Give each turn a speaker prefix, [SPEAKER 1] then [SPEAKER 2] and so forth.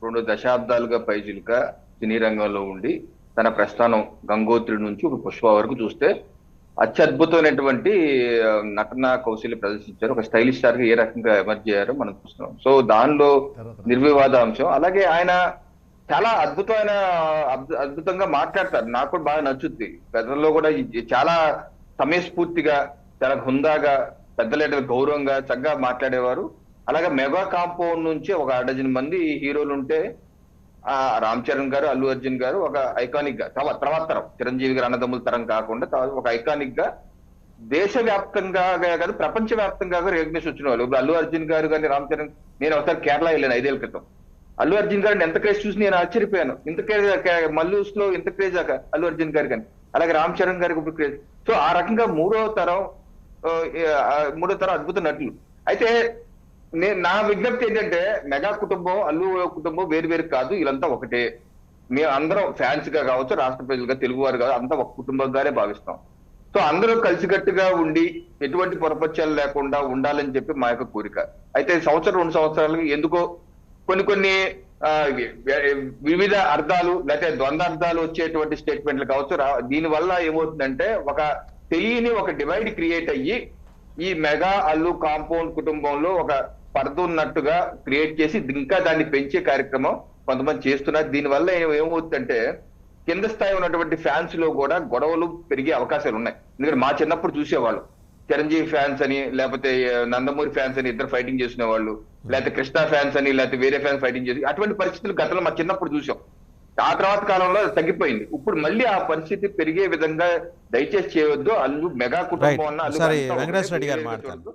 [SPEAKER 1] 2 దశాబ్దాలుగా పైచిలుక సినీ రంగంలో ఉండి తన ప్రస్థానం గంగోత్రి నుంచి ఒక పుష్ప వరకు చూస్తే అత్యద్భుతమైనటువంటి నటన కౌశల్యం ప్రదర్శించారు. ఒక స్టైలిష్ స్టార్ గా ఏ రకంగా ఎమర్జ్ అయ్యారో మనం చూస్తున్నాం. సో దానిలో
[SPEAKER 2] తర్వాత
[SPEAKER 1] నిర్వివాద అంశం. అలాగే ఆయన చాలా అద్భుతమైన అద్భుతంగా మాట్లాడతారు. నాకు కూడా బాగా నచ్చుద్ది. పెద్దల్లో కూడా చాలా సమయస్ఫూర్తిగా, చాలా హుందాగా, పెద్దల గౌరవంగా చక్కగా మాట్లాడేవారు. అలాగే మెగా కాంపౌండ్ నుంచి ఒక 12 మంది హీరోలు ఉంటే రామ్ చరణ్ గారు, అల్లు అర్జున్ గారు ఒక ఐకానిక్ గా తర్వాత తరం చిరంజీవి గారు అన్నదమ్ముల తరం కాకుండా ఒక ఐకానిక్ గా దేశవ్యాప్తంగా కాదు ప్రపంచ వ్యాప్తంగా రికగ్నిషన్ వచ్చిన వాళ్ళు. ఇప్పుడు అల్లు అర్జున్ గారు కానీ రామ్ చరణ్, నేను ఒకసారి కేరళ వెళ్ళాను 5 ఏళ్ల క్రితం. అల్లు అర్జున్ గారిని ఎంత క్రేజ్ చూసి నేను ఆశ్చర్యపోయాను. ఇంత క్రేజ్ మల్లూస్ లో ఇంత క్రేజ్ అల్లు అర్జున్ గారు కానీ, అలాగే రామ్ చరణ్ గారికి ఇప్పుడు క్రేజ్. సో ఆ రకంగా మూడో తరం అద్భుత నటులు. అయితే నా విజ్ఞప్తి ఏంటంటే మెగా కుటుంబం, అల్లు కుటుంబం వేరు వేరు కాదు, వీళ్ళంతా ఒకటే. మేము అందరం ఫ్యాన్స్ గా కావచ్చు, రాష్ట్ర ప్రజలుగా, తెలుగు వారు కాదు, అంతా ఒక కుటుంబంగానే భావిస్తాం. సో అందరూ కలిసికట్టుగా ఉండి ఎటువంటి పొరపచ్చాలు లేకుండా ఉండాలని చెప్పి మా యొక్క కోరిక. అయితే 2 సంవత్సరాలు ఎందుకో కొన్ని వివిధ అర్థాలు లేకపోతే ద్వంద్వ అర్థాలు వచ్చేటువంటి స్టేట్మెంట్లు కావచ్చు. దీని వల్ల ఏమవుతుందంటే ఒక తెలియని ఒక డివైడ్ క్రియేట్ అయ్యి ఈ మెగా అల్లు కాంపౌండ్ కుటుంబంలో ఒక పరద ఉన్నట్టుగా క్రియేట్ చేసి ఇంకా దాన్ని పెంచే కార్యక్రమం కొంతమంది చేస్తున్నారు. దీనివల్ల ఏమవుతుందంటే కింద స్థాయి ఉన్నటువంటి ఫ్యాన్స్ లో కూడా గొడవలు పెరిగే అవకాశాలు ఉన్నాయి. ఎందుకంటే మా చిన్నప్పుడు చూసేవాళ్ళు చిరంజీవి ఫ్యాన్స్ అని, లేకపోతే నందమూరి ఫ్యాన్స్ అని ఇద్దరు ఫైటింగ్ చేసిన వాళ్ళు, లేకపోతే కృష్ణ ఫ్యాన్స్ అని, లేకపోతే వేరే ఫ్యాన్స్ ఫైటింగ్ చేసి అటువంటి పరిస్థితులు గతంలో మా చిన్నప్పుడు చూసాం. ఆ తర్వాత కాలంలో తగ్గిపోయింది. ఇప్పుడు మళ్ళీ ఆ పరిస్థితి పెరిగే విధంగా దయచేసి చేయవద్దు. అల్లు మెగా కుటుంబం అన్న
[SPEAKER 2] సరే, వెంకటేశ్వర రెడ్డి గారు మాట్లాడతారు.